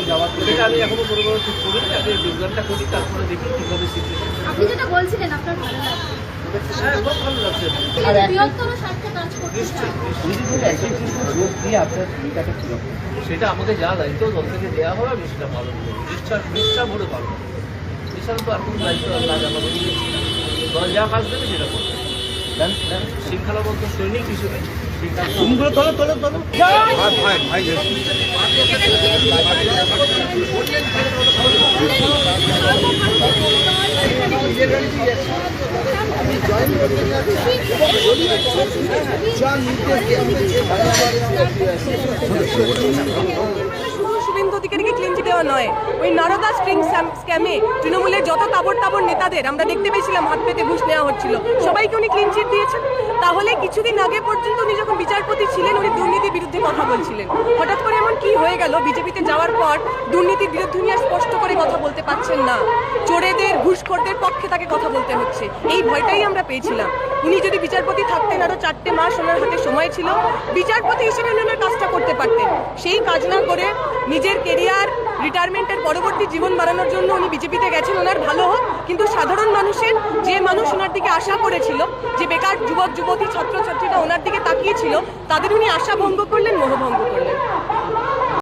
যাওয়ার সেটা আমি এখনো বড় বড় ঠিক করিনি, আগে যোগদানটা করি, তারপরে দেখি কীভাবে সিচুয়েশন। আপনি যেটা বলছিলেন আপনার ভালো লাগছে, হ্যাঁ, খুব ভালো লাগছে। আর বৃহত্তর স্বার্থে কাজ করতে চান। যোগ দিয়ে আপনার ভূমিকাটা কীরকম? সেটা আমাকে যা দায়িত্ব দল থেকে দেওয়া হবে আমি সেটা পালন করবো, নিষ্ঠা ভরে পালন করবো। এছাড়া তো আর কোনো দায়িত্ব আর কাজ আমাদের দিয়েছি না। দল যা কাজ দেবে সেটা করবে। শৃঙ্খলাবদ্ধ সৈনিক হিসেবে সেই কাজ শুভেন্দু অধিকারীকে ক্লিন চিট দেওয়া নয়, ওই নারদা স্ট্রিং স্ক্যামে তৃণমূলের যত তাবড় নেতাদের আমরা দেখতে পেয়েছিলাম হাত পেতে ঘুষ নেওয়া হচ্ছিল, সবাইকে উনি ক্লিন চিট দিয়েছেন। তাহলে কিছুদিন আগে পর্যন্ত উনি যখন বিচারপতি ছিলেন উনি দুর্নীতির বিরুদ্ধে কথা বলছিলেন, হঠাৎ করে এমন কি হয়ে গেল বিজেপিতে যাওয়ার পর দুর্নীতির বিরুদ্ধে উনি আর স্পষ্ট করে কথা বলতে পারছেন না, চোরেদের ঘুষখোরদের পক্ষে তাকে কথা বলতে হচ্ছে। এই ভয়টাই আমরা পেয়েছিলাম। উনি যদি বিচারপতি থাকতেন আরো 4টে মাস ওনার হাতে সময় ছিল, বিচারপতি হিসেবে উনি ওনার কাজটা করতে পারতেন। সেই কাজ না করে নিজের কেরিয়ার রিটায়ারমেন্টের পরবর্তী জীবন বাড়ানোর জন্য উনি বিজেপিতে গেছেন, ওনার ভালো হোক। কিন্তু সাধারণ মানুষের, যে মানুষ ওনার দিকে আশা করেছিল, যে বেকার যুবক যুবতী ছাত্রছাত্রীরা ওনার দিকে তাকিয়েছিল, তাদের উনি আশা ভঙ্গ করলেন, মোহভঙ্গ করলেন।